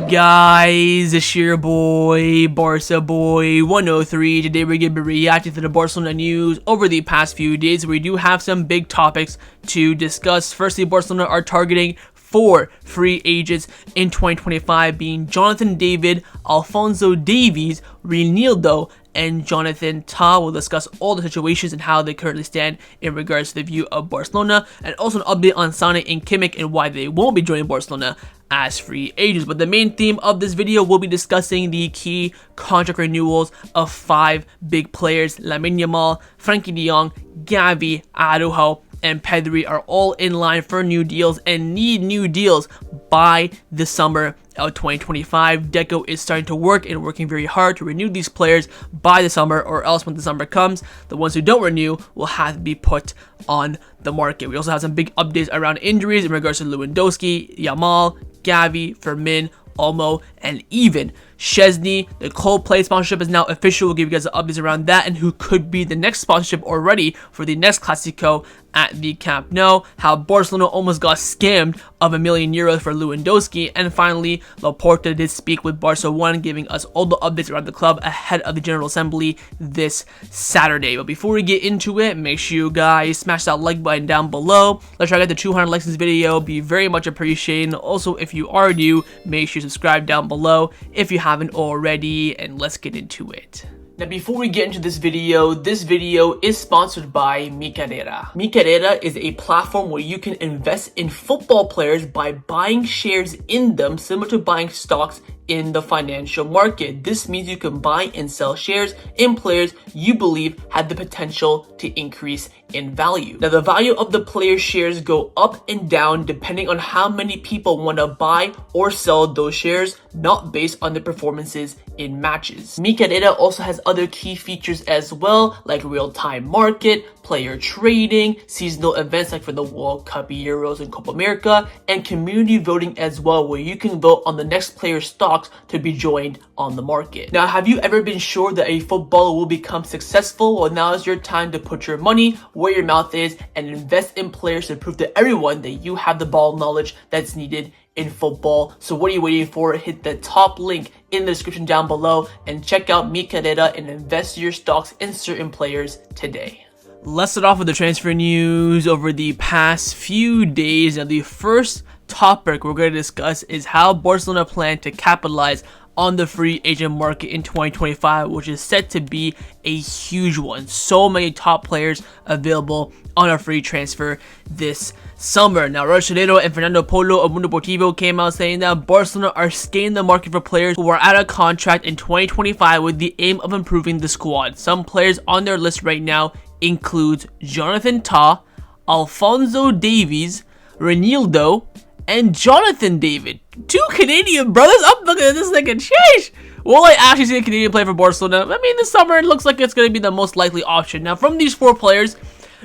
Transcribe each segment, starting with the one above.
up, guys? It's your boy, Barca Boy 103. Today we're going to be reacting to the Barcelona news over the past few days. We do have some big topics to discuss. Firstly, Barcelona are targeting 4 free agents in 2025, being Jonathan David, Alphonso Davies, Reinildo, and Jonathan Tah. We'll discuss all the situations and how they currently stand in regards to the view of Barcelona, and also an update on Sane and Kimmich and why they won't be joining Barcelona as free agents. But the main theme of this video will be discussing the key contract renewals of 5 big players. Lamine, Yamal, Frenkie de Jong, Gavi, Araujo, and Pedri are all in line for new deals and need new deals by the summer of 2025. Deco is starting to work and working very hard to renew these players by the summer, or else when the summer comes, the ones who don't renew will have to be put on the market. We also have some big updates around injuries in regards to Lewandowski, Yamal, Gavi, Fermin, Olmo, and even Szczesny. The Coldplay sponsorship is now official. We'll give you guys the updates around that and who could be the next sponsorship already for the next Clasico at the Camp Nou. How Barcelona almost got scammed of €1 million for Lewandowski. And finally, Laporta did speak with Barca 1, giving us all the updates around the club ahead of the General Assembly this Saturday. But before we get into it, make sure you guys smash that like button down below. Let's try to get to 200 likes in this video. Be very much appreciated. Also, if you are new, make sure you subscribe down below if you haven't already, and let's get into it. Now, before we get into this video is sponsored by meCarreira. meCarreira is a platform where you can invest in football players by buying shares in them, similar to buying stocks in the financial market. This means you can buy and sell shares in players you believe had the potential to increase in value. Now, the value of the player's shares go up and down depending on how many people want to buy or sell those shares, not based on their performances in matches. meCarreira also has other key features as well, like real-time market, player trading, seasonal events like for the World Cup, Euros, and Copa America, and community voting as well, where you can vote on the next player's stocks to be joined on the market. Now, have you ever been sure that a footballer will become successful? Well, now is your time to put your money where your mouth is and invest in players to prove to everyone that you have the ball knowledge that's needed in football. So what are you waiting for? Hit the top link in the description down below and check out meCarreira and invest your stocks in certain players today. Let's start off with the transfer news over the past few days. Now, the first topic we're going to discuss is how Barcelona plan to capitalize on the free agent market in 2025, which is set to be a huge one. So many top players available on a free transfer this summer. Now, Reinildo and Fernando Polo of Mundo Deportivo came out saying that Barcelona are scanning the market for players who are out of contract in 2025 with the aim of improving the squad. Some players on their list right now includes Jonathan Tah, Alphonso Davies, Reinildo, and Jonathan David. 2 Canadian brothers? I'm looking at this thinking, sheesh! Will I actually see a Canadian player for Barcelona? I mean, this summer it looks like it's going to be the most likely option. Now, from these 4 players,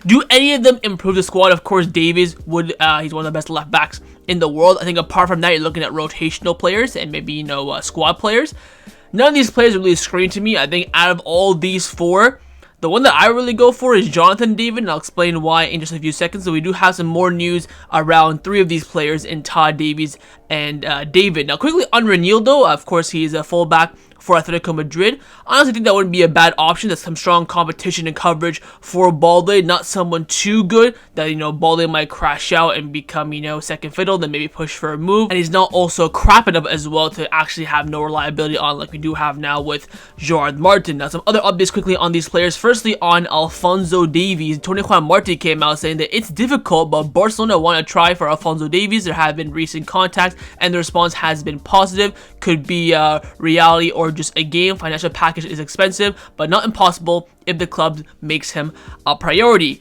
do any of them improve the squad? Of course, Davies would. He's one of the best left backs in the world. I think apart from that, you're looking at rotational players and maybe, squad players. None of these players really scream to me. I think out of all these 4, the one that I really go for is Jonathan David, and I'll explain why in just a few seconds. So we do have some more news around 3 of these players in Tah, Davies, and David. Now, quickly on Reinildo, of course, he's a fullback for Atletico Madrid. I honestly think that wouldn't be a bad option. That's some strong competition and coverage for Balde. Not someone too good that, Balde might crash out and become, second fiddle, then maybe push for a move. And he's not also crap enough as well to actually have no reliability on like we do have now with Gerard Martin. Now, some other updates quickly on these players. Firstly, on Alphonso Davies, Tony Juan Marti came out saying that it's difficult, but Barcelona want to try for Alphonso Davies. There have been recent contacts, and the response has been positive. Could be reality or just a game. Financial package is expensive, but not impossible if the club makes him a priority.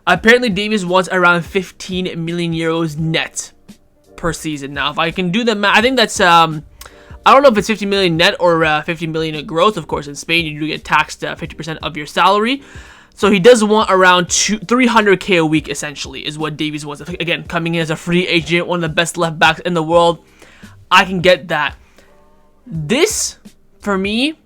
Apparently, Davies wants around €15 million net per season. Now, if I can do the math, I think that's I don't know if it's 50 million net or 50 million gross. Of course, in Spain, you do get taxed 50% of your salary. So he does want around 300k a week, essentially, is what Davies wants. Again, coming in as a free agent, one of the best left backs in the world. I can get that. This, for me,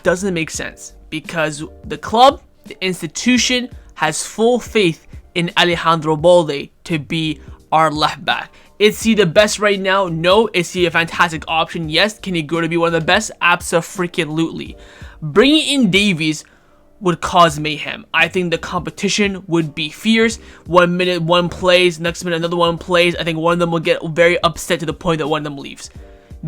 doesn't make sense because the club, the institution, has full faith in Alejandro Balde to be our left back. Is he the best right now? No. Is he a fantastic option? Yes. Can he grow to be one of the best? Absolutely. Bringing in Davies would cause mayhem. I think the competition would be fierce. 1 minute one plays, next minute another one plays. I think one of them will get very upset to the point that one of them leaves.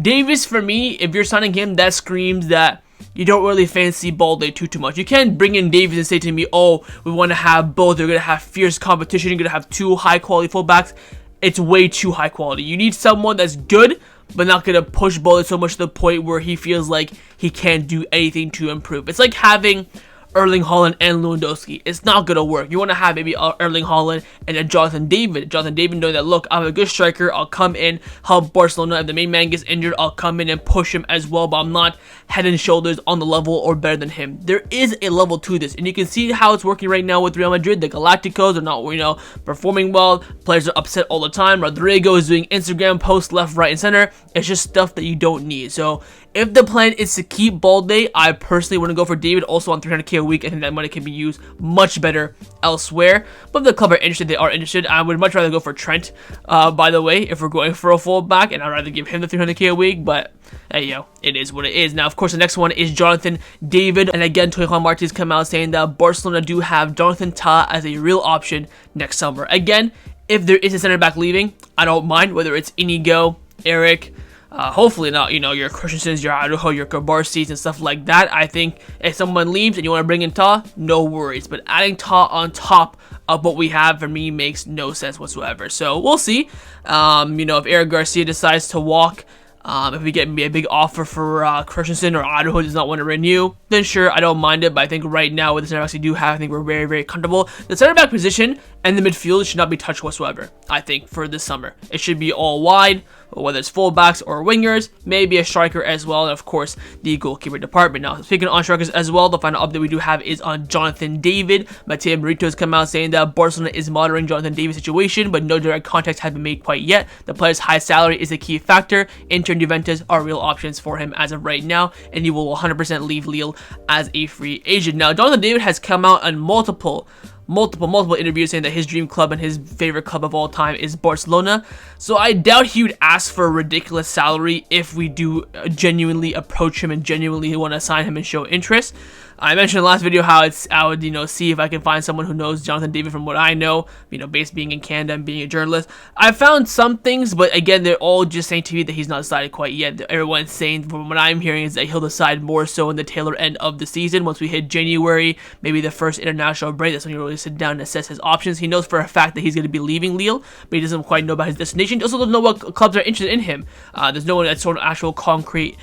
Davies, for me, if you're signing him, that screams that you don't really fancy Balde too much. You can't bring in Davies and say to me, oh, we want to have both. They're going to have fierce competition. You're going to have 2 high-quality fullbacks. It's way too high quality. You need someone that's good, but not going to push Balde so much to the point where he feels like he can't do anything to improve. It's like having Erling Haaland and Lewandowski. It's not going to work. You want to have maybe Erling Haaland and a Jonathan David. Jonathan David knowing that, look, I'm a good striker. I'll come in, help Barcelona. If the main man gets injured, I'll come in and push him as well, but I'm not head and shoulders on the level or better than him. There is a level to this, and you can see how it's working right now with Real Madrid. The Galacticos are not, performing well. Players are upset all the time. Rodrigo is doing Instagram posts left, right, and center. It's just stuff that you don't need. So if the plan is to keep Balde, I personally want to go for David. Also on 300k a week, I think that money can be used much better elsewhere. But if the club are interested, they are interested. I would much rather go for Trent, by the way, if we're going for a fullback, and I'd rather give him the 300k a week. But hey, it is what it is. Now, of course, the next one is Jonathan David. And again, Juan Martins come out saying that Barcelona do have Jonathan Ta as a real option next summer. Again, if there is a center back leaving, I don't mind whether it's Inigo, Eric, hopefully not, your Christensen's, your Araujo, your Cabarsis, and stuff like that. I think if someone leaves and you want to bring in Ta, no worries. But adding Ta on top of what we have, for me, makes no sense whatsoever. So we'll see. If Eric Garcia decides to walk, if we get a big offer for Christensen, or Araujo does not want to renew, then sure, I don't mind it. But I think right now with the center backs we do have, I think we're very, very comfortable. The center back position and the midfield should not be touched whatsoever, I think, for this summer. It should be all wide, whether it's fullbacks or wingers, maybe a striker as well, and of course, the goalkeeper department. Now, speaking on strikers as well, the final update we do have is on Jonathan David. Mateo Merito has come out saying that Barcelona is monitoring Jonathan David's situation, but no direct contact has been made quite yet. The player's high salary is a key factor. Inter and Juventus are real options for him as of right now, and he will 100% leave Lille as a free agent. Now, Jonathan David has come out on multiple interviews saying that his dream club and his favorite club of all time is Barcelona. So I doubt he would ask for a ridiculous salary if we do genuinely approach him and genuinely want to sign him and show interest. I mentioned in the last video how I would, see if I can find someone who knows Jonathan David from what I know, based being in Canada and being a journalist. I found some things, but again, they're all just saying to me that he's not decided quite yet. Everyone's saying, from what I'm hearing, is that he'll decide more so in the tailor end of the season. Once we hit January, maybe the first international break, that's when he really sit down and assess his options. He knows for a fact that he's going to be leaving Lille, but he doesn't quite know about his destination. He also doesn't know what clubs are interested in him. There's no one that's sort of actual concrete,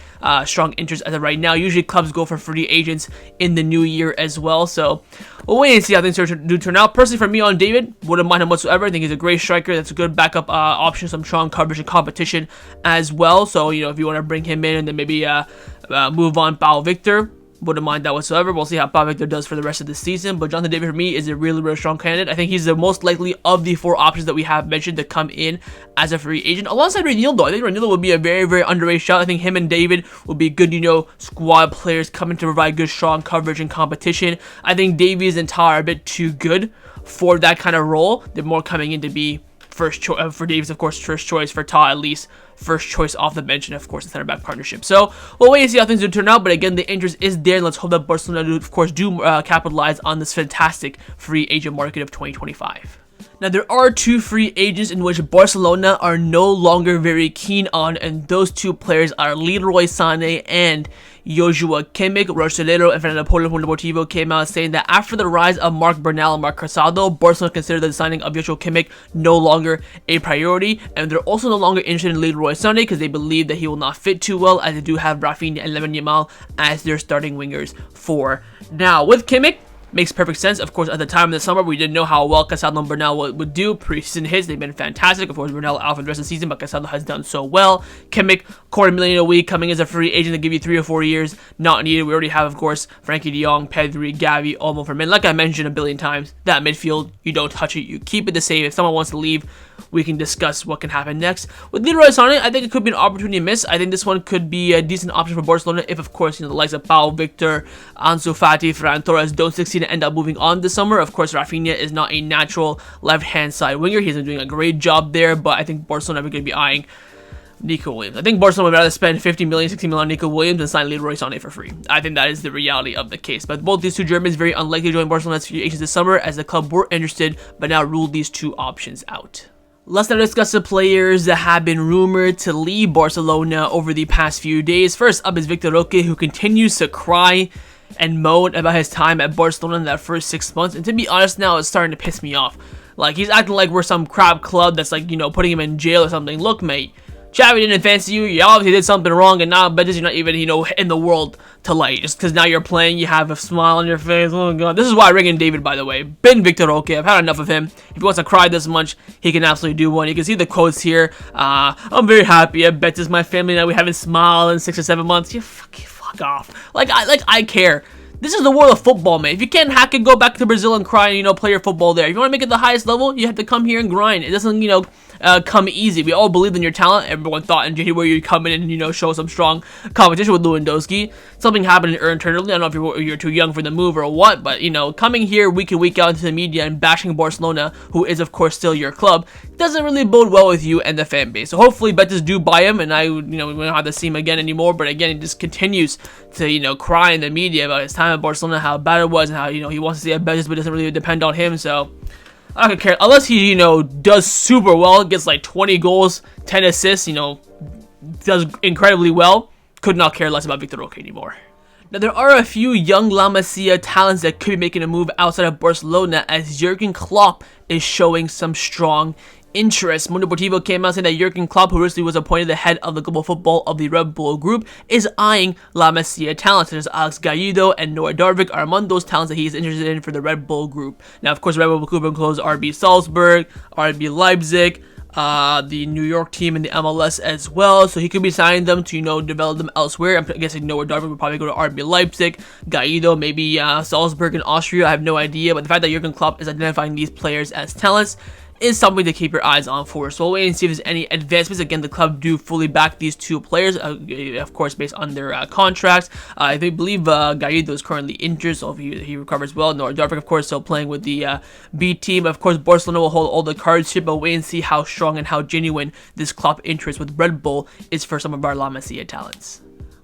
strong interest as of right now. Usually clubs go for free agents in the new year as well, so we'll wait and see how things do turn out. Personally, for me on David, wouldn't mind him whatsoever. I think he's a great striker. That's a good backup option, some strong coverage and competition as well. So, if you want to bring him in and then maybe move on Pau Victor, wouldn't mind that whatsoever. We'll see how Pau Victor does for the rest of the season. But Jonathan David, for me, is a really, really strong candidate. I think he's the most likely of the 4 options that we have mentioned to come in as a free agent. Alongside Reinildo, I think Reinildo would be a very, very underrated shot. I think him and David will be good, squad players coming to provide good, strong coverage and competition. I think Davies and Ta are a bit too good for that kind of role. They're more coming in to be first choice for Davies, of course, first choice for Ta, at least first choice off the bench, and of course the center back partnership. So we'll wait and see how things do turn out. But again, the interest is there, and let's hope that Barcelona do, of course, capitalize on this fantastic free agent market of 2025. Now, there are 2 free agents in which Barcelona are no longer very keen on, and those 2 players are Leroy Sane and Joshua Kimmich. Rochelero and Fernando Polo from Deportivo came out saying that after the rise of Marc Bernal and Marc Casado, Barcelona considered the signing of Joshua Kimmich no longer a priority, and they're also no longer interested in Leroy Sane because they believe that he will not fit too well, as they do have Rafinha and Lamine Yamal as their starting wingers for now. With Kimmich, makes perfect sense. Of course, at the time of the summer, we didn't know how well Casado and Bernal would do. Preseason hits, they've been fantastic. Of course, Bernal out for the rest of the season, but Casado has done so well. Kimmich, $250,000 a week, coming as a free agent to give you 3 or 4 years. Not needed. We already have, of course, Frankie de Jong, Pedri, Gavi, Olmo for men. Like I mentioned a billion times, that midfield, you don't touch it. You keep it the same. If someone wants to leave, we can discuss what can happen next. With Leroy Sane, I think it could be an opportunity miss. I think this one could be a decent option for Barcelona if, of course, the likes of Pau, Victor, Ansu Fati, Ferran Torres don't succeed and end up moving on this summer. Of course, Rafinha is not a natural left-hand side winger. He's been doing a great job there, but I think Barcelona are going to be eyeing Nico Williams. I think Barcelona would rather spend 50 million, 60 million on Nico Williams than sign Leroy Sane for free. I think that is the reality of the case. But both these two Germans very unlikely to join Barcelona's free agents this summer, as the club were interested but now ruled these two options out. Let's now discuss the players that have been rumored to leave Barcelona over the past few days. First up is Vitor Roque, who continues to cry and moan about his time at Barcelona in that first 6 months. And to be honest, now it's starting to piss me off. Like, he's acting like we're some crap club that's like, putting him in jail or something. Look, mate. Xavi didn't fancy you. You obviously did something wrong, and now bet you're not even, in the world to light. Just because now you're playing, you have a smile on your face. Oh, God. This is why I ring in David, by the way. Bin Vitor Roque. I've had enough of him. If he wants to cry this much, he can absolutely do one. You can see the quotes here. I'm very happy. I bet this is my family now. We haven't smiled in 6 or 7 months. You fuck off. I care. This is the world of football, man. If you can't hack it, go back to Brazil and cry and, play your football there. If you want to make it the highest level, you have to come here and grind. It doesn't, come easy. We all believed in your talent. Everyone thought in January you'd come in and, show some strong competition with Lewandowski. Something happened internally. I don't know if you're too young for the move or what, but, coming here week in, week out into the media and bashing Barcelona, who is, of course, still your club, doesn't really bode well with you and the fan base. So hopefully Betis do buy him, and we don't have to see him again anymore. But again, he just continues to, cry in the media about his time at Barcelona, how bad it was, and how, he wants to stay at Betis, but doesn't really depend on him. So I don't care. Unless he, does super well, gets like 20 goals, 10 assists, does incredibly well, could not care less about Vitor Roque anymore. Now, there are a few young La Masia talents that could be making a move outside of Barcelona, as Jurgen Klopp is showing some strong interest. Mundo Deportivo came out saying that Jurgen Klopp, who recently was appointed the head of the global football of the Red Bull Group, is eyeing La Masia talents such as Alex Gallardo and Noah Darvik are among those talents that he is interested in for the Red Bull Group. Now, of course, Red Bull Group includes RB Salzburg, RB Leipzig, the New York team in the MLS as well, so he could be signing them to, develop them elsewhere. I'm guessing Noah Darvik would probably go to RB Leipzig, Gallardo, maybe Salzburg in Austria, I have no idea, but the fact that Jurgen Klopp is identifying these players as talents is something to keep your eyes on for. So we'll wait and see if there's any advancements. Again, the club do fully back these two players, of course, based on their contracts. I believe Gallardo is currently injured, so if he recovers well. Noah Darvik, of course, still playing with the B team. Of course, Barcelona will hold all the cards here, but wait and see how strong and how genuine this Klopp interest with Red Bull is for some of our La Masia talents.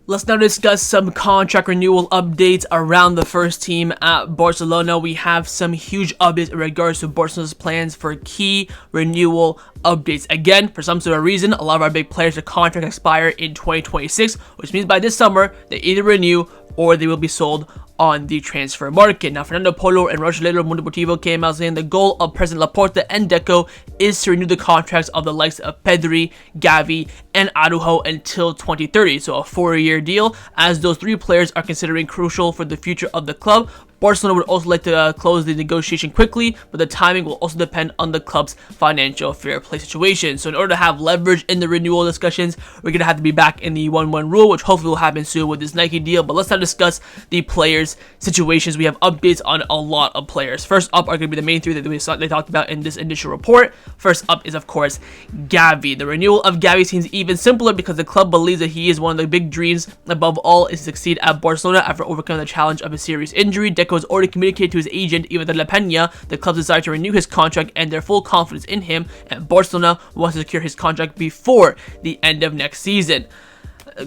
Let's now discuss some contract renewal updates around the first team at Barcelona. We have some huge updates in regards to Barcelona's plans for key renewal updates. Again, for some sort of reason, a lot of our big players' contract expire in 2026, which means by this summer, they either renew or they will be sold on the transfer market. Now, Fernando Polo and Reinildo Mundo Deportivo came out saying the goal of President Laporta and Deco is to renew the contracts of the likes of Pedri, Gavi, and Araujo until 2030, so a 4-year deal, as those three players are considering crucial for the future of the club. Barcelona would also like to close the negotiation quickly, but the timing will also depend on the club's financial fair play situation. So in order to have leverage in the renewal discussions, we're going to have to be back in the 1-1 rule, which hopefully will happen soon with this Nike deal. But let's now discuss the players' situations. We have updates on a lot of players. First up are going to be the main three that they talked about in this initial report. First up is, of course, Gavi. The renewal of Gavi seems even simpler because the club believes that he is one of the big dreams above all is to succeed at Barcelona after overcoming the challenge of a serious injury. Deco has already communicated to his agent, Ivan La Peña, the club's desire to renew his contract and their full confidence in him, and Barcelona wants to secure his contract before the end of next season.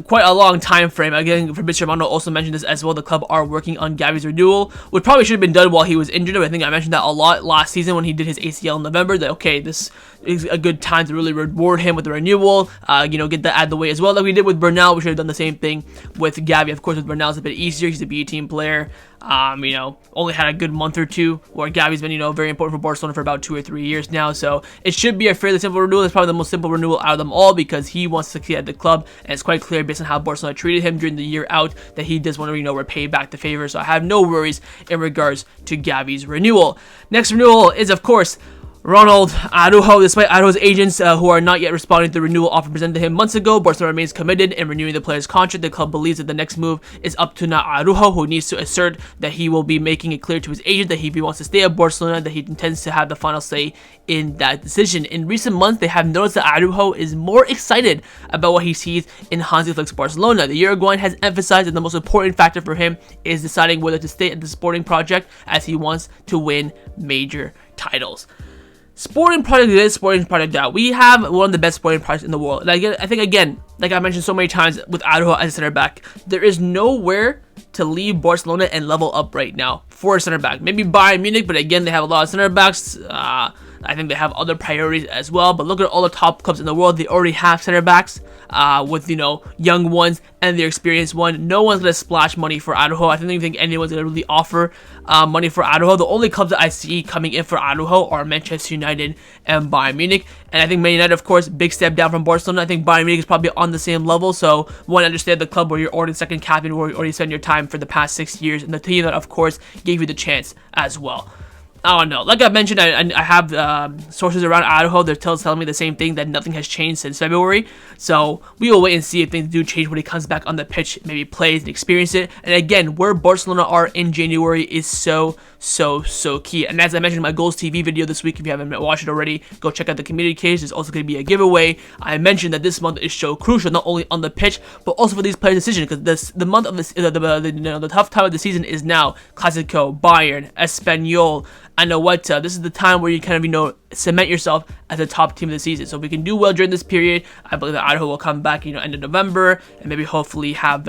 Quite a long time frame. Again, Fabrizio Romano also mentioned this as well. The club are working on Gavi's renewal, which probably should have been done while he was injured. I think I mentioned that a lot last season when he did his ACL in November, that okay, this is a good time to really reward him with the renewal, get that out of the way as well. Like we did with Bernal, we should have done the same thing with Gavi. Of course, with Bernal, it's a bit easier. He's a B team player. Only had a good month or two, where Gavi's been, very important for Barcelona for about 2 or 3 years now. So it should be a fairly simple renewal. It's probably the most simple renewal out of them all because he wants to succeed at the club, and it's quite clear based on how Barcelona treated him during the year out that he does want to, repay back the favor. So I have no worries in regards to Gavi's renewal. Next renewal is, of course, Ronald Araujo, despite Araujo's agents who are not yet responding to the renewal offer presented to him months ago, Barcelona remains committed in renewing the player's contract. The club believes that the next move is up to now Araujo, who needs to assert that he will be making it clear to his agent that if he wants to stay at Barcelona, that he intends to have the final say in that decision. In recent months, they have noticed that Araujo is more excited about what he sees in Hansi Flick's Barcelona. The Uruguayan has emphasized that the most important factor for him is deciding whether to stay at the sporting project, as he wants to win major titles. Sporting product this, sporting product that. We have one of the best sporting products in the world. And I think, again, like I mentioned so many times with Araujo as a center back, there is nowhere to leave Barcelona and level up right now for a center back. Maybe Bayern Munich, but again, they have a lot of center backs. I think they have other priorities as well. But look at all the top clubs in the world. They already have center backs with, young ones and the experienced one. No one's going to splash money for Araujo. I don't even think anyone's going to really offer money for Araujo. The only clubs that I see coming in for Araujo are Manchester United and Bayern Munich. And I think Man United, of course, big step down from Barcelona. I think Bayern Munich is probably on the same level. So one, understand the club where you're already second captain, where you already spent your time for the past 6 years, and the team that, of course, gave you the chance as well. I don't know. Like I mentioned, I have sources around Araujo. They're telling me the same thing, that nothing has changed since February. So we will wait and see if things do change when he comes back on the pitch, maybe plays and experience it. And again, where Barcelona are in January is so key. And as I mentioned in my Goals TV video this week, if you haven't watched it already, go check out the community case. There's also going to be a giveaway. I mentioned that this month is so crucial, not only on the pitch, but also for these players' decisions, because the month of the tough time of the season is now. Clasico, Bayern, Espanyol. I know what, this is the time where you kind of, cement yourself as a top team of the season. So if we can do well during this period, I believe that Araujo will come back, end of November, and maybe hopefully have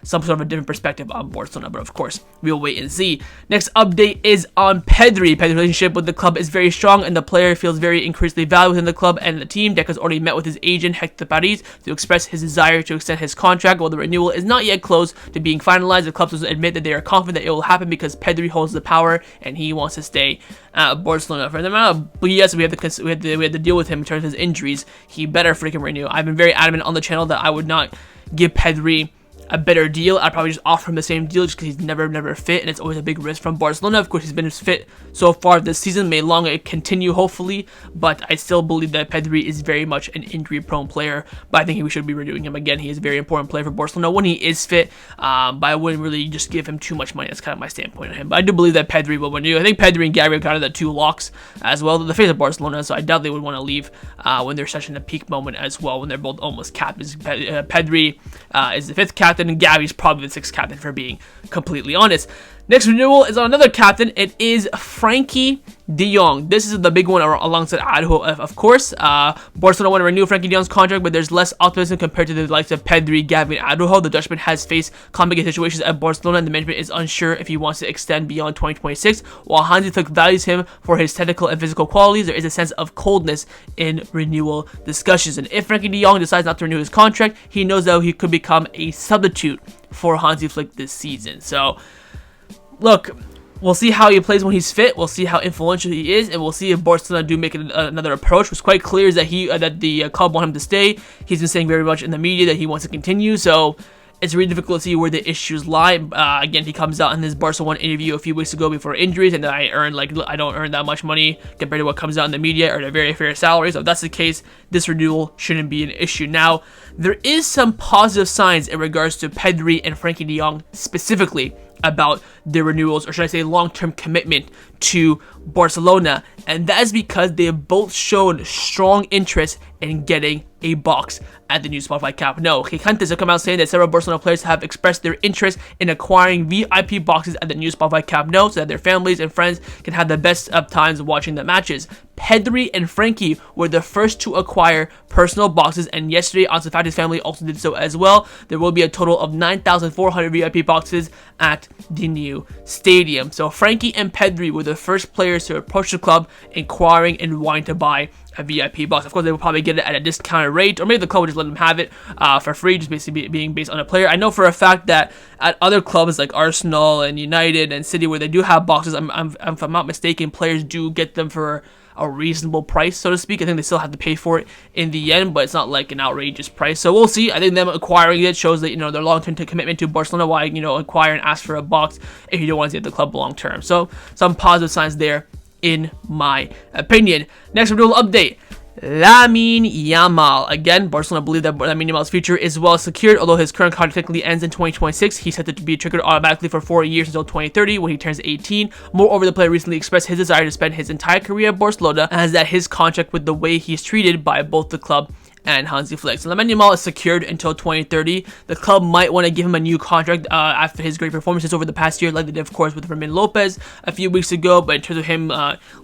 some sort of a different perspective on Barcelona. But of course, we'll wait and see. Next update is on Pedri. Pedri's relationship with the club is very strong, and the player feels very increasingly valued within the club and the team. Deco has already met with his agent, Hector Paris, to express his desire to extend his contract. While the renewal is not yet close to being finalized, the club does admit that they are confident that it will happen because Pedri holds the power and he wants to stay at Barcelona. For the amount of BS we had to deal with him in terms of his injuries, he better freaking renew. I've been very adamant on the channel that I would not give Pedri a better deal. I'd probably just offer him the same deal just because he's never fit, and it's always a big risk from Barcelona. Of course, he's been fit so far this season, may long it continue hopefully, but I still believe that Pedri is very much an injury prone player, but I think we should be renewing him again. He is a very important player for Barcelona when he is fit, but I wouldn't really just give him too much money. That's kind of my standpoint on him, but I do believe that Pedri will renew. I think Pedri and Gavi are kind of the two locks as well, the face of Barcelona, so I doubt they would want to leave when they're such in a peak moment as well, when they're both almost captains. Pedri is the 5th captain, and Gavi's probably the 6th captain, for being completely honest. Next renewal is on another captain. It is Frenkie de Jong. This is the big one alongside Araujo, of course. Barcelona want to renew Frenkie de Jong's contract, but there's less optimism compared to the likes of Pedri, Gavi, and Araujo. The Dutchman has faced complicated situations at Barcelona, and the management is unsure if he wants to extend beyond 2026. While Hansi Flick values him for his technical and physical qualities, there is a sense of coldness in renewal discussions. And if Frenkie de Jong decides not to renew his contract, he knows that he could become a substitute for Hansi Flick this season. So, look, we'll see how he plays when he's fit. We'll see how influential he is, and we'll see if Barcelona do make another approach. What's quite clear is that that the club want him to stay. He's been saying very much in the media that he wants to continue. So it's really difficult to see where the issues lie. Again, he comes out in his Barcelona interview a few weeks ago before injuries, and I don't earn that much money compared to what comes out in the media, or a very fair salary. So if that's the case, this renewal shouldn't be an issue. Now, there is some positive signs in regards to Pedri and Frenkie de Jong specifically about their renewals, or should I say long-term commitment to Barcelona, and that is because they have both shown strong interest in getting a box at the new Spotify Camp Nou. Gigantes have come out saying that several Barcelona players have expressed their interest in acquiring VIP boxes at the new Spotify Camp Nou so that their families and friends can have the best of times watching the matches. Pedri and Frenkie were the first to acquire personal boxes, and yesterday Ansu Fati's family also did so as well. There will be a total of 9,400 VIP boxes at the new stadium. So Frenkie and Pedri were the first players to approach the club inquiring and wanting to buy a VIP box. Of course, they will probably get it at a discounted rate, or maybe the club will just let them have it for free, just basically being based on a player. I know for a fact that at other clubs like Arsenal and United and City, where they do have boxes, if I'm not mistaken, players do get them for a reasonable price, so to speak. I think they still have to pay for it in the end, but it's not like an outrageous price. So we'll see. I think them acquiring it shows that, their long-term commitment to Barcelona. Why, acquire and ask for a box if you don't want to see the club long-term. So some positive signs there in my opinion. Next renewal update. Lamine Yamal. Again, Barcelona believe that Lamine Yamal's future is well secured, although his current contract technically ends in 2026. He's set to be triggered automatically for 4 years until 2030 when he turns 18. Moreover, the player recently expressed his desire to spend his entire career at Barcelona, as that his contract with the way he's treated by both the club and Hansi Flick. So Lamine Yamal is secured until 2030. The club might want to give him a new contract after his great performances over the past year, like they did, of course, with Fermin Lopez a few weeks ago. But in terms of him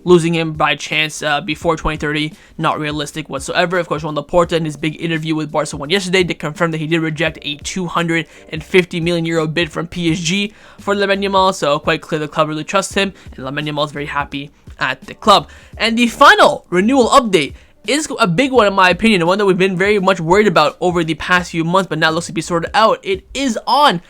losing him by chance before 2030, not realistic whatsoever. Of course, Laporta, in his big interview with Barcelona yesterday, did confirm that he did reject a 250 million euro bid from PSG for Lamine Yamal. So quite clear the club really trusts him, and Lamine Yamal is very happy at the club. And the final renewal update is a big one in my opinion, and one that we've been very much worried about over the past few months, but now looks to be sorted out. It is on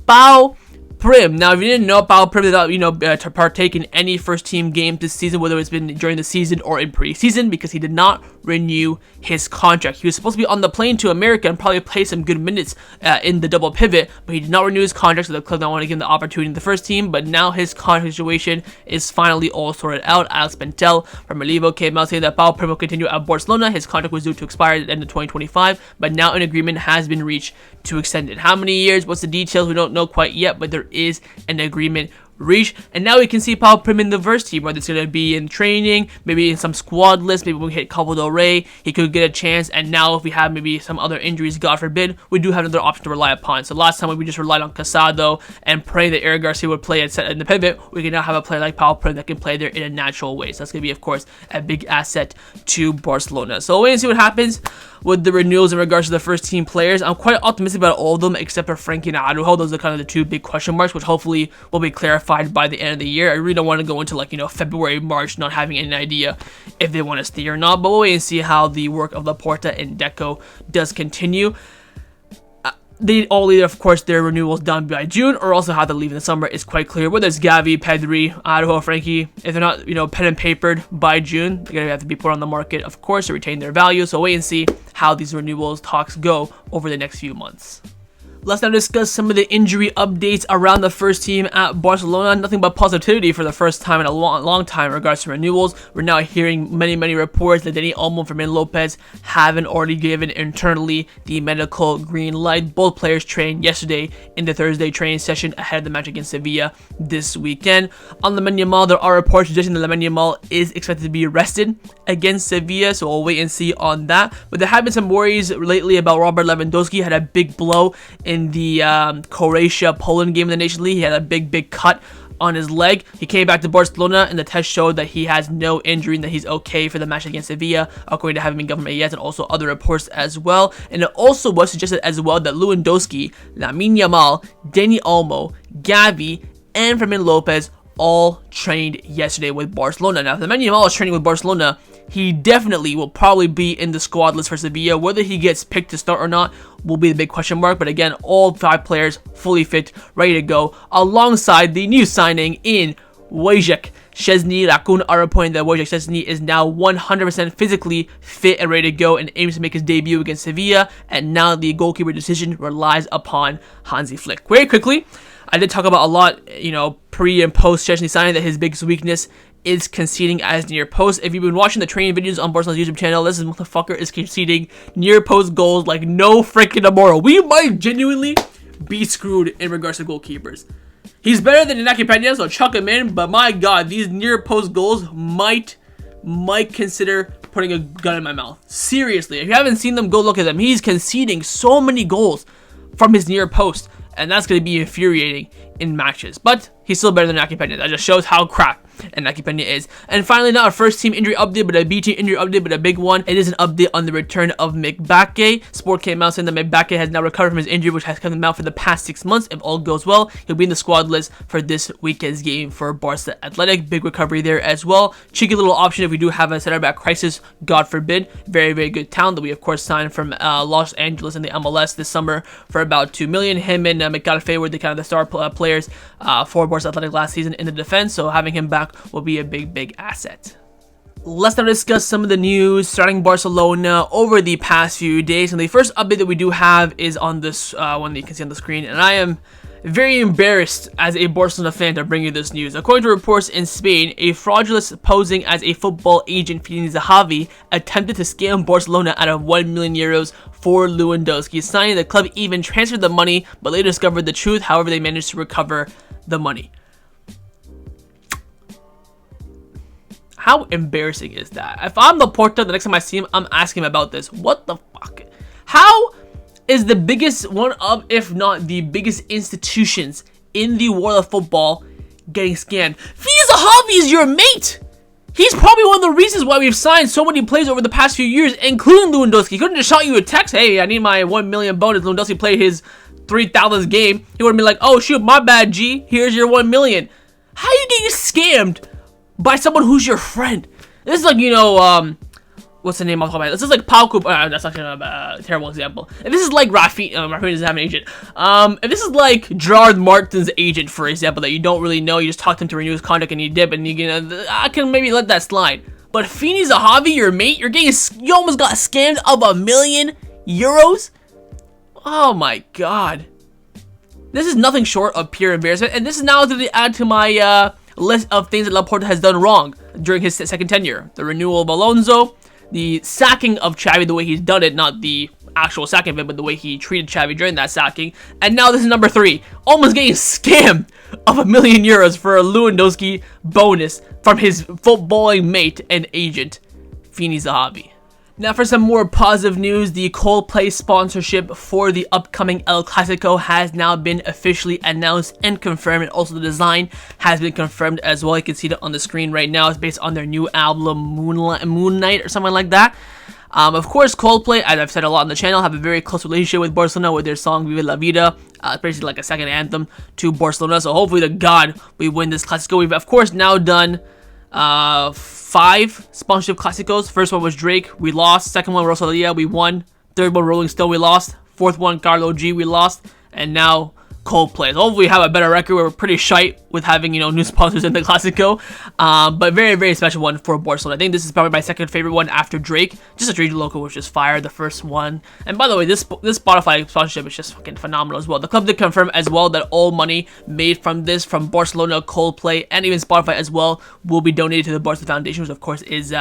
Pau Prim. Now, if you didn't know, Pau Prim did not, to partake in any first team game this season, whether it's been during the season or in preseason, because he did not renew his contract. He was supposed to be on the plane to America and probably play some good minutes in the double pivot, but he did not renew his contract, so the club don't want to give him the opportunity in the first team. But now his contract situation is finally all sorted out. Alex Pentel from Reinildo came out saying that Pau Prim will continue at Barcelona. His contract was due to expire at the end of 2025, but now an agreement has been reached to extend it. How many years? What's the details? We don't know quite yet, but there is an agreement reached, and now we can see Pau Prim in the first team, whether it's going to be in training, maybe in some squad list, maybe when we hit Copa del Rey, he could get a chance. And now if we have maybe some other injuries, God forbid, we do have another option to rely upon. So last time we just relied on Casado and praying that Eric Garcia would play in the pivot, we can now have a player like Pau Prim that can play there in a natural way. So that's going to be, of course, a big asset to Barcelona. So we'll wait and see what happens with the renewals in regards to the first team players. I'm quite optimistic about all of them except for Frankie and Araujo. Those are kind of the two big question marks, which hopefully will be clarified by the end of the year. I really don't want to go into February, March, not having any idea if they want to stay or not, but we'll wait and see how the work of Laporta and Deco does continue. They all either, of course, their renewals done by June or also have to leave in the summer. Is quite clear. Whether it's Gavi, Pedri, Araujo, Frankie, if they're not, pen and papered by June, they're going to have to be put on the market, of course, to retain their value. So wait and see how these renewals talks go over the next few months. Let's now discuss some of the injury updates around the first team at Barcelona. Nothing but positivity for the first time in a long time in regards to renewals. We're now hearing many reports that Dani Olmo and Fermin Lopez haven't already given internally the medical green light. Both players trained yesterday in the Thursday training session ahead of the match against Sevilla this weekend. On Lamine Yamal, there are reports suggesting that Lamine Yamal is expected to be rested against Sevilla, so we'll wait and see on that. But there have been some worries lately about Robert Lewandowski. Had a big blow in the Croatia-Poland game in the Nations League. He had a big cut on his leg. He came back to Barcelona and the test showed that he has no injury and that he's okay for the match against Sevilla, according to having been government yet, and also other reports as well. And it also was suggested as well that Lewandowski, Lamine Yamal, Dani Olmo, Gavi, and Fermin Lopez all trained yesterday with Barcelona. Now, if Lamine Yamal is training with Barcelona, he definitely will probably be in the squad list for Sevilla. Whether he gets picked to start or not will be the big question mark. But again, all 5 players fully fit, ready to go, alongside the new signing in Wojciech Szczesny. Raccoon are reporting that Wojciech Szczesny is now 100% physically fit and ready to go and aims to make his debut against Sevilla. And now the goalkeeper decision relies upon Hansi Flick. Very quickly, I did talk about a lot, pre and post Szczesny signing, that his biggest weakness is conceding as near post. If you've been watching the training videos on Barcelona's YouTube channel, this motherfucker is conceding near post goals like no freaking tomorrow. We might genuinely be screwed in regards to goalkeepers. He's better than Iñaki Peña, so chuck him in, but my god, these near post goals might consider putting a gun in my mouth. Seriously, if you haven't seen them, go look at them. He's conceding so many goals from his near post, and that's going to be infuriating in matches. But he's still better than Iñaki Peña. That just shows how crap Iñaki Peña is. And finally, not a first team injury update, but a B team injury update, but a big one. It is an update on the return of meCarreira. Sport came out saying that meCarreira has now recovered from his injury, which has kept him out for the past 6 months. If all goes well, he'll be in the squad list for this weekend's game for Barca Athletic. Big recovery there as well. Cheeky little option if we do have a center back crisis, God forbid. Very good talent that we of course signed from Los Angeles in the MLS this summer for about $2 million. Him and meCarreira were the kind of the star players for Barca Athletic last season in the defense, so having him back will be a big asset. Let's now discuss some of the news starting Barcelona over the past few days. And the first update that we do have is on this one that you can see on the screen, and I am very embarrassed as a Barcelona fan to bring you this news. According to reports in Spain, a fraudulent posing as a football agent, Javi, attempted to scam Barcelona out of 1 million euros for Lewandowski. Signing, the club even transferred the money, but later discovered the truth. However, they managed to recover the money. How embarrassing is that? If I'm Laporta, the next time I see him, I'm asking him about this. What the fuck? How is the biggest, one of, if not the biggest institutions in the world of football getting scammed? Javi is your mate! He's probably one of the reasons why we've signed so many players over the past few years, including Lewandowski. He couldn't just shot you a text, hey, I need my 1 million bonus. Lewandowski played his 3,000th game. He would have been like, oh shoot, my bad, G. Here's your 1 million. How are you getting scammed by someone who's your friend? This is like, you know, what's the name I'm talking about? This is like Pau Coupe. That's actually a terrible example. If this is like Rafinha doesn't have an agent. If this is like Gerard Martin's agent, for example, that you don't really know, you just talk to him to renew his contract and you dip, and I can maybe let that slide. But Javi, your mate, you almost got scammed of €1 million. Oh my god. This is nothing short of pure embarrassment, and this is now going to add to my list of things that Laporta has done wrong during his second tenure. The renewal of Alonso, the sacking of Xavi, the way he's done it, not the actual sacking of it, but the way he treated Xavi during that sacking. And now this is number 3, almost getting scammed of €1 million for a Lewandowski bonus from his footballing mate and agent, Javi. Now for some more positive news, the Coldplay sponsorship for the upcoming El Clasico has now been officially announced and confirmed, and also the design has been confirmed as well. You can see it on the screen right now. It's based on their new album Moon Night or something like that. Of course, Coldplay, as I've said a lot on the channel, have a very close relationship with Barcelona with their song Viva La Vida. Basically like a second anthem to Barcelona. So hopefully to God we win this Clasico. We've of course now done 5 sponsorship Clásicos. First one was Drake, we lost. Second one, Rosalia, we won. Third one, Rolling Stone, we lost. Fourth one, Carlo G, we lost. And now Coldplay. So hopefully we have a better record. We're pretty shite with having, you know, new sponsors in the Clasico. But very, very special one for Barcelona. I think this is probably my second favorite one after Drake. Just a Drake logo was just fire, the first one. And by the way, this Spotify sponsorship is just fucking phenomenal as well. The club did confirm as well that all money made from this, from Barcelona, Coldplay, and even Spotify as well, will be donated to the Barca Foundation, which of course is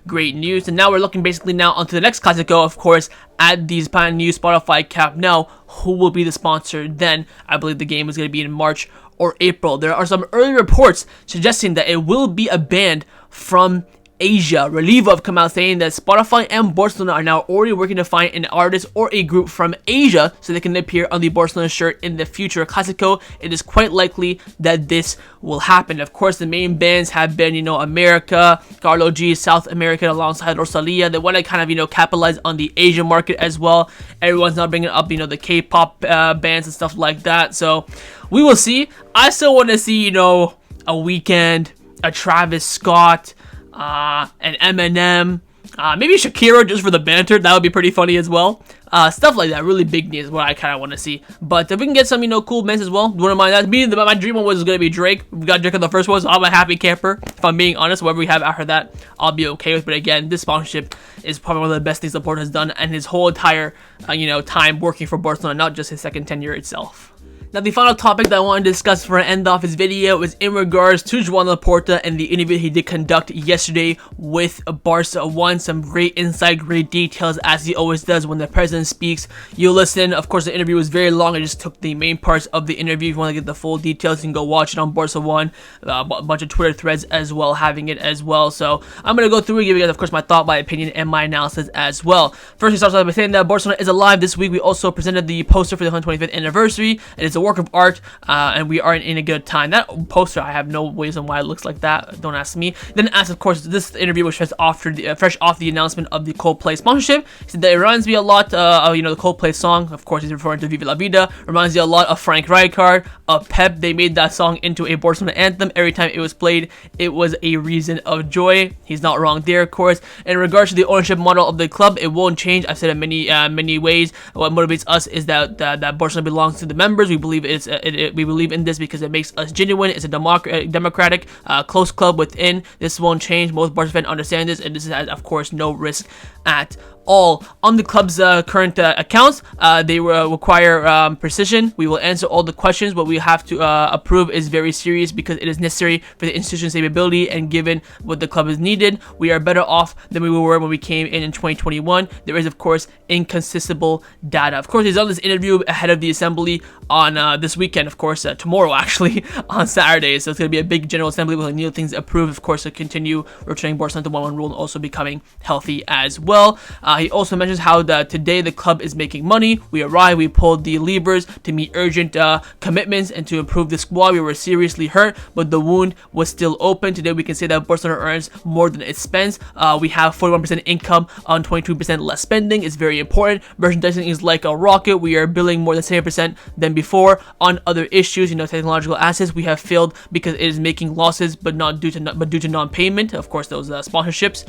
great news. And now we're looking basically now onto the next Clasico, of course, at these brand new Spotify Camp Nou. Who will be the sponsor then? I believe the game is going to be in March or April. There are some early reports suggesting that it will be a band from Asia. Reinildo have come out saying that Spotify and Barcelona are now already working to find an artist or a group from Asia so they can appear on the Barcelona shirt in the future Clasico. It is quite likely that this will happen. Of course, the main bands have been, you know, America, Carlo G, South America alongside Rosalia. They want to kind of, you know, capitalize on the Asian market as well. Everyone's now bringing up, you know, the K-pop bands and stuff like that. So we will see. I still want to see, you know, a Weeknd, a Travis Scott, an Eminem, maybe Shakira just for the banter. That would be pretty funny as well. Stuff like that, really big news is what I kind of want to see. But if we can get some, you know, cool bands as well, wouldn't mind that. My dream one was going to be Drake. We got Drake on the first one, so I'm a happy camper. If I'm being honest, whatever we have after that, I'll be okay with. But again, this sponsorship is probably one of the best things Laporta has done, and his whole entire, you know, time working for Barcelona, not just his second tenure itself. Now, the final topic that I want to discuss for an end off his video is in regards to Joan Laporta and the interview he did conduct yesterday with Barca 1. Some great insight, great details, as he always does when the president speaks. You'll listen. Of course, the interview was very long. I just took the main parts of the interview. If you want to get the full details, you can go watch it on Barca 1. A bunch of Twitter threads as well, having it as well. So I'm going to go through and give you guys, of course, my thought, my opinion, and my analysis as well. First, we start by saying that Barcelona is alive this week. We also presented the poster for the 125th anniversary. It is a work of art, and we are in a good time. That poster, I have no reason why it looks like that. Don't ask me. Then, as of course, this interview was fresh off the announcement of the Coldplay sponsorship. He said that it reminds me a lot of, you know, the Coldplay song. Of course, he's referring to Viva La Vida. Reminds you a lot of Frank Rijkaard, of Pep. They made that song into a Barcelona anthem. Every time it was played, it was a reason of joy. He's not wrong there, of course. In regards to the ownership model of the club, it won't change. I've said it many ways. What motivates us is that Barcelona belongs to the members. We believe we believe in this because it makes us genuine. It's a democratic, close club within. This won't change. Most Barca fans understand this, and this has, of course, no risk at all on the club's current accounts. They require precision. We will answer all the questions. What we have to approve is very serious because it is necessary for the institution's stability, and given what the club is needed, we are better off than we were when we came in 2021. There is, of course, inconsistable data. Of course, he's on this interview ahead of the assembly on this weekend, of course, tomorrow actually, on Saturday. So it's going to be a big general assembly with new things approved, of course, to continue returning Barcelona to 1-1 rule and also becoming healthy as well. He also mentions how today the club is making money. We arrived, we pulled the levers to meet urgent commitments and to improve the squad. We were seriously hurt, but the wound was still open. Today we can say that Barcelona earns more than it spends. We have 41% income on 22% less spending. It's very important. Merchandising is like a rocket. We are billing more than 70% than before. On other issues, technological assets, we have failed because it is making losses, but due to non-payment. Of course, those sponsorships.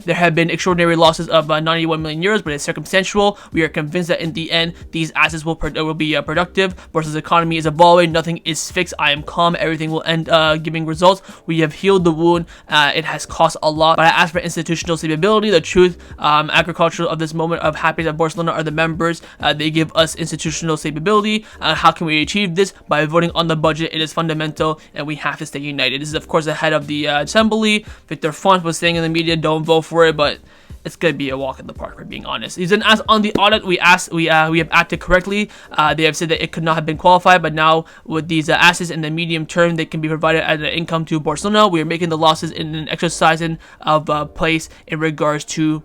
There have been extraordinary losses of 91 million euros, but it's circumstantial. We are convinced that in the end, these assets will be productive. Barca's economy is evolving. Nothing is fixed. I am calm. Everything will end giving results. We have healed the wound. It has cost a lot, but I ask for institutional stability. The truth, agricultural of this moment of happiness at Barcelona are the members. They give us institutional stability. How can we achieve this? By voting on the budget. It is fundamental, and we have to stay united. This is, of course, ahead of the assembly. Victor Font was saying in the media, don't vote for it, but it's gonna be a walk in the park, for being honest. He's then asked on the audit. We have acted correctly. They have said that it could not have been qualified, but now with these assets in the medium term, they can be provided as an income to Barcelona. We are making the losses in an exercising of place in regards to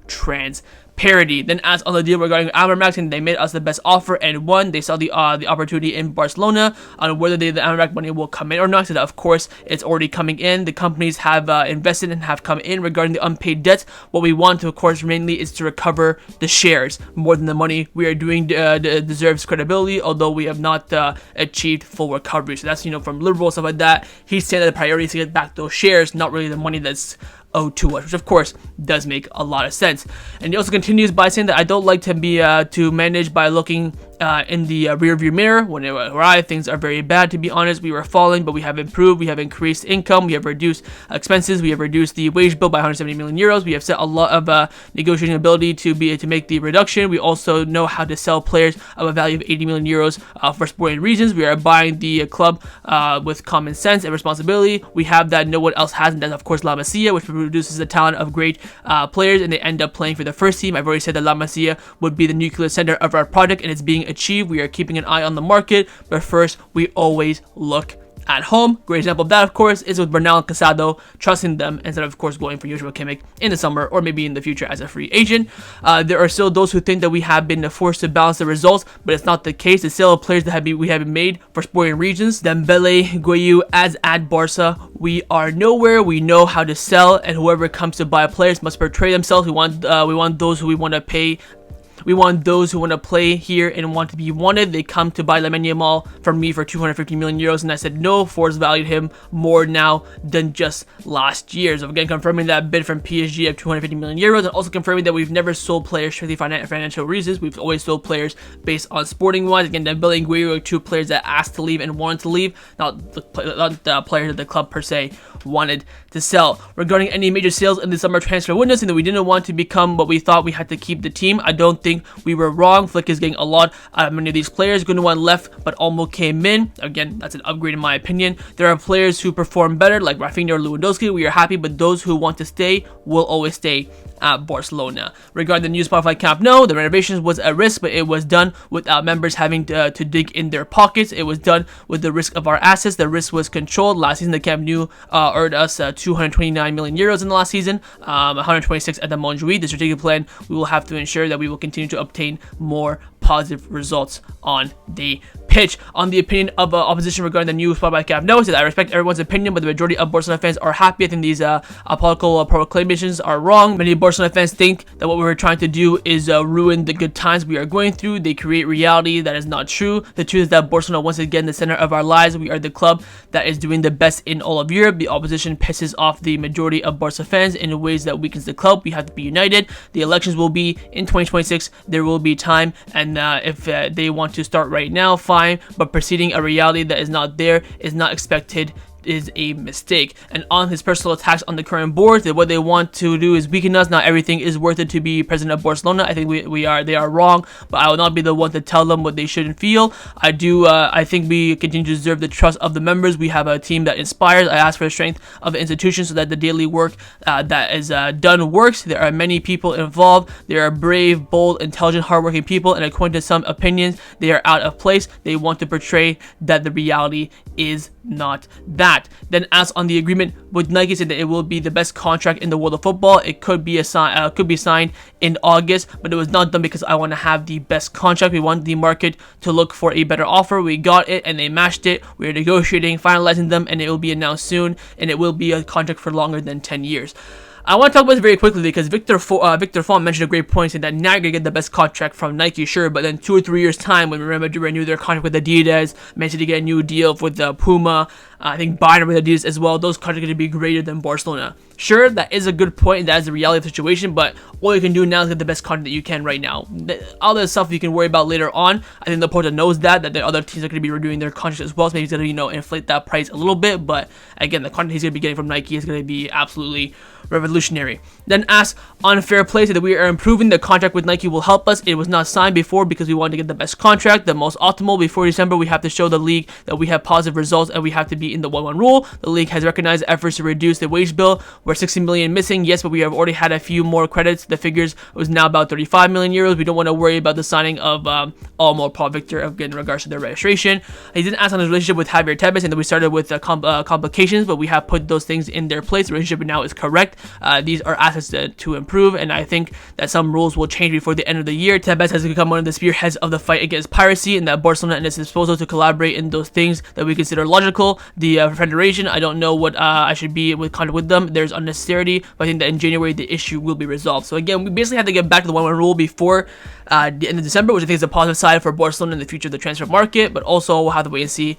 parity. Then asked on the deal regarding Amermax, and they made us the best offer and won. They saw the opportunity in Barcelona on whether the Amermax money will come in or not. So that, of course, it's already coming in. The companies have invested and have come in. Regarding the unpaid debts, what we want to, of course, mainly is to recover the shares more than the money. We are doing deserves credibility, although we have not achieved full recovery. So that's from liberal stuff like that. He's saying that the priority is to get back those shares, not really the money that's owed to us, which of course does make a lot of sense. And he also continues by saying that I don't like to be to manage by looking in the rear view mirror. When it arrived, things are very bad, to be honest. We were falling, but we have improved. We have increased income. We have reduced expenses. We have reduced the wage bill by 170 million euros. We have set a lot of negotiating ability to make the reduction. We also know how to sell players of a value of 80 million euros for sporting reasons. We are buying the club with common sense and responsibility. We have that no one else has, and that's of course La Masia, which produces the talent of great players, and they end up playing for the first team. I've already said that La Masia would be the nuclear center of our project, and it's being achieved. We are keeping an eye on the market, but first we always look at home. Great example of that, of course, is with Bernal and Casado, trusting them instead of course, going for usual Kimmich in the summer or maybe in the future as a free agent. There are still those who think that we have been forced to balance the results, but it's not the case. The sale of players that we have been made for sporting reasons, Dembele, Guayu, as at Barca, we are nowhere. We know how to sell, and whoever comes to buy players must portray themselves. We want those who we want to pay. We want those who want to play here and want to be wanted. They come to buy Lamine Yamal from me for 250 million euros, and I said no. Forbes valued him more now than just last year. So again, confirming that bid from PSG of 250 million euros, and also confirming that we've never sold players strictly for financial reasons. We've always sold players based on sporting wise. Again, Dembele and Guayu are two players that asked to leave and wanted to leave, not the players that the club per se wanted to sell. Regarding any major sales in the summer transfer window, saying that we didn't want to become what we thought, we had to keep the team. I don't think we were wrong. Flick is getting a lot out of many of these players. Gundogan left, but Olmo came in. Again, that's an upgrade in my opinion. There are players who perform better, like Rafinha or Lewandowski. We are happy, but those who want to stay will always stay at Barcelona. Regarding the new Spotify Camp Nou, the renovations was a risk, but it was done without members having to dig in their pockets. It was done with the risk of our assets. The risk was controlled. Last season, the Camp Nou earned us 229 million euros in the last season, 126 at the Montjuic. The strategic plan, we will have to ensure that we will continue to obtain more positive results on the pitch. On the opinion of opposition regarding the new Spotify Camp Nou, said I respect everyone's opinion, but the majority of Barcelona fans are happy. I think these political proclamations are wrong. Many Barcelona fans think that what we were trying to do is ruin the good times we are going through. They create reality that is not true. The truth is that Barcelona, once again, the center of our lives. We are the club that is doing the best in all of Europe. The opposition pisses off the majority of Barca fans in ways that weakens the club. We have to be united. The elections will be in 2026. There will be time, and if they want to start right now, fine, but preceding a reality that is not there is not expected is a mistake. And on his personal attacks on the current board, that what they want to do is weaken us. Not everything is worth it to be president of Barcelona. I think they are wrong, but I will not be the one to tell them what they shouldn't feel. I think we continue to deserve the trust of the members. We have a team that inspires. I ask for the strength of the institution so that the daily work that is done works. There are many people involved. There are brave, bold, intelligent, hardworking people, and according to some opinions, they are out of place. They want to portray that the reality is not that. Then asked on the agreement with Nike, said that it will be the best contract in the world of football. It could be signed in August, but it was not done because I want to have the best contract. We want the market to look for a better offer. We got it and they matched it. We're negotiating, finalizing them, and it will be announced soon, and it will be a contract for longer than 10 years. I want to talk about this very quickly because Victor Font mentioned a great point, saying that now you're going to get the best contract from Nike, sure, but then 2 or 3 years' time, when we remember to renew their contract with Adidas, mentioned to get a new deal with Puma, I think Bayern with Adidas as well, those contracts are going to be greater than Barcelona. Sure, that is a good point, and that is the reality of the situation, but all you can do now is get the best contract that you can right now. All the stuff you can worry about later on, I think Laporta knows that the other teams are going to be renewing their contracts as well, so maybe he's going to, inflate that price a little bit, but again, the contract he's going to be getting from Nike is going to be absolutely revolutionary. Then asked on fair play, said that we are improving. The contract with Nike will help us. It was not signed before because we wanted to get the best contract, the most optimal. Before December, we have to show the league that we have positive results and we have to be in the 1-1 rule. The league has recognized efforts to reduce the wage bill. We're 60 million missing, yes, but we have already had a few more credits. The figures was now about 35 million euros. We don't want to worry about the signing of Almo Paul Victor again in regards to their registration. He didn't ask on his relationship with Javier Tebas, and that we started with complications, but we have put those things in their place. The relationship now is correct. These are assets to improve, and I think that some rules will change before the end of the year. Tebas has become one of the spearheads of the fight against piracy, and that Barcelona and its disposal to collaborate in those things that we consider logical. The Federation, I don't know what I should be with contact with them. There's unnecessarity, but I think that in January the issue will be resolved. So again, we basically have to get back to the 1-1 rule before the end of December, which I think is a positive side for Barcelona in the future of the transfer market, but also we'll have to wait and see,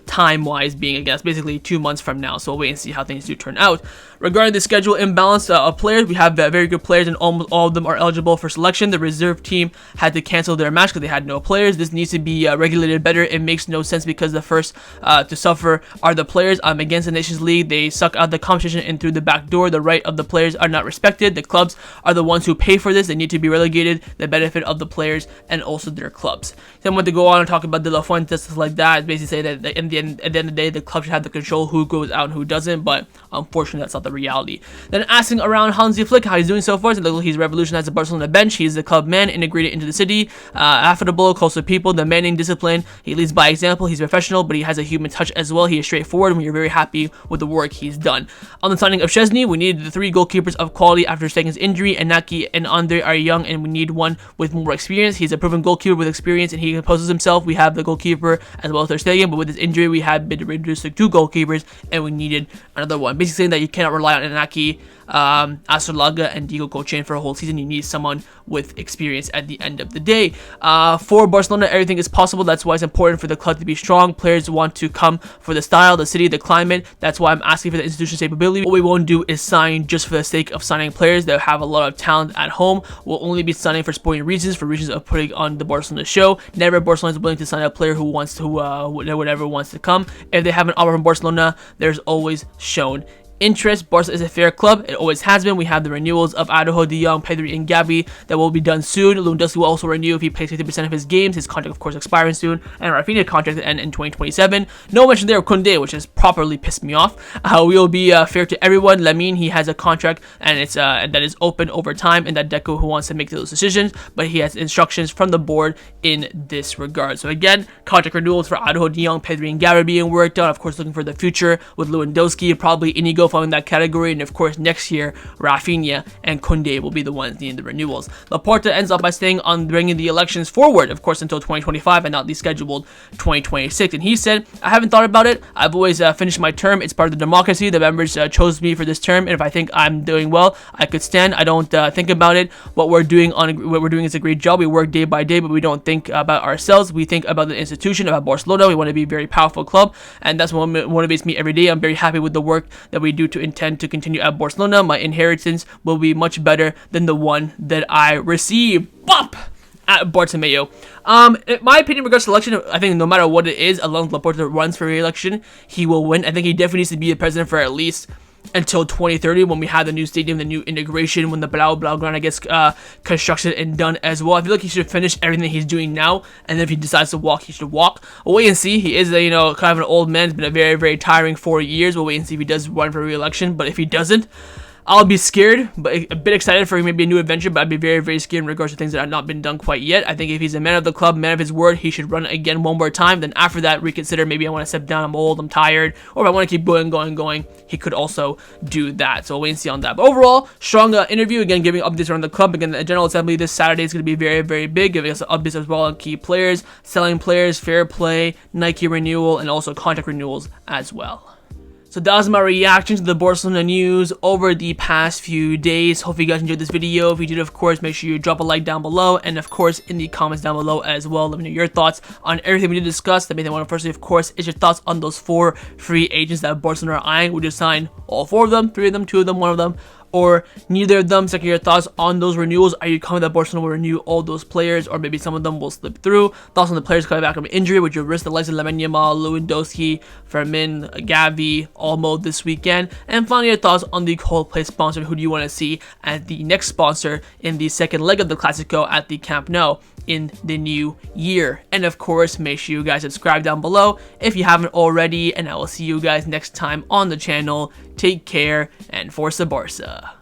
time-wise being, I guess, basically 2 months from now, so we'll wait and see how things do turn out. Regarding the schedule imbalance of players, we have very good players and almost all of them are eligible for selection. The reserve team had to cancel their match because they had no players. This needs to be regulated better. It makes no sense because the first to suffer are the players. Against the Nations League, they suck out the competition and through the back door. The right of the players are not respected. The clubs are the ones who pay for this. They need to be relegated. The benefit of the players and also their clubs. Then I want to go on and talk about De La Fuente, stuff like that. Basically say that at the end of the day, the club should have the control who goes out and who doesn't, but unfortunately that's not the reality. Then asking around Hansi Flick how he's doing so far, so he's revolutionized the Barcelona bench. He's the club man, integrated into the city, affable, close to people, demanding discipline. He leads by example. He's professional, but he has a human touch as well. He is straightforward, and we are very happy with the work he's done. On the signing of Szczesny, we needed the 3 goalkeepers of quality after Stegen's injury, and Naki and Andre are young, and we need one with more experience. He's a proven goalkeeper with experience, and he composes himself. We have the goalkeeper as well as Ter Stegen, but with his injury, we have been reduced to 2 goalkeepers, and we needed another one. Basically saying that you cannot rely on Inaki, Astrolaga, and Diego Cochen for a whole season. You need someone with experience at the end of the day. For Barcelona, everything is possible. That's why it's important for the club to be strong. Players want to come for the style, the city, the climate. That's why I'm asking for the institution's capability. What we won't do is sign just for the sake of signing players that have a lot of talent at home. We'll only be signing for sporting reasons, for reasons of putting on the Barcelona show. Never Barcelona is willing to sign a player who wants to, whatever wants to come. If they have an offer from Barcelona, there's always shown interest. Barca is a fair club. It always has been. We have the renewals of Araujo, Jong, Pedri, and Gavi that will be done soon. Lewandowski will also renew if he plays 50% of his games. His contract, of course, expiring soon. And Rafinha contract to end in 2027. No mention there of Koundé, which has properly pissed me off. We will be fair to everyone. Lamine, he has a contract and it's that is open over time, and that Deco who wants to make those decisions, but he has instructions from the board in this regard. So again, contract renewals for Araujo, Jong, Pedri, and Gavi being worked on. Of course, looking for the future with Lewandowski, probably Inigo following that category, and of course next year Rafinha and Koundé will be the ones needing the renewals. Laporta ends up by staying on bringing the elections forward, of course, until 2025 and not the scheduled 2026. And he said, "I haven't thought about it. I've always finished my term. It's part of the democracy. The members chose me for this term, and if I think I'm doing well, I could stand. I don't think about it. What we're doing is a great job. We work day by day, but we don't think about ourselves. We think about the institution, about Barcelona. We want to be a very powerful club, and that's what motivates me every day. I'm very happy with the work that we do to intend to continue at Barcelona. My inheritance will be much better than the one that I received." Bop! at Bartomeu. In my opinion, in regards to election, I think no matter what it is, as long as Laporta runs for re-election, he will win. I think he definitely needs to be the president for at least until 2030, when we have the new stadium, the new integration, when the Blaugrana gets constructed and done as well. I feel like he should finish everything he's doing now, and then if he decides to walk, he should walk. We'll wait and see. He is a, kind of an old man. It's been a very, very tiring 4 years. We'll wait and see if he does run for re-election, but if he doesn't, I'll be scared, but a bit excited for maybe a new adventure, but I'd be very, very scared in regards to things that have not been done quite yet. I think if he's a man of the club, man of his word, he should run again one more time. Then after that, reconsider, maybe I want to step down, I'm old, I'm tired, or if I want to keep going, he could also do that. So we'll wait and see on that. But overall, strong interview, again, giving updates around the club. Again, the General Assembly this Saturday is going to be very, very big, giving us updates as well on key players, selling players, fair play, Nike renewal, and also contract renewals as well. So that was my reaction to the Barcelona news over the past few days. Hope you guys enjoyed this video. If you did, of course, make sure you drop a like down below. And, of course, in the comments down below as well, let me know your thoughts on everything we did discuss. The main thing I want to firstly, of course, is your thoughts on those 4 free agents that Barcelona are eyeing. Would you sign all 4 of them, 3 of them, 2 of them, 1 of them, or neither of them? Second, your thoughts on those renewals. Are you confident that Barcelona will renew all those players, or maybe some of them will slip through? Thoughts on the players coming back from injury? Would you risk the likes of Lamine, Yamal, Lewandowski, Fermin, Gavi, Olmo this weekend? And finally, your thoughts on the Coldplay sponsor. Who do you want to see as the next sponsor in the second leg of the Clasico at the Camp Nou in the new year? And of course, make sure you guys subscribe down below if you haven't already, and I will see you guys next time on the channel. Take care, and Forza Barca.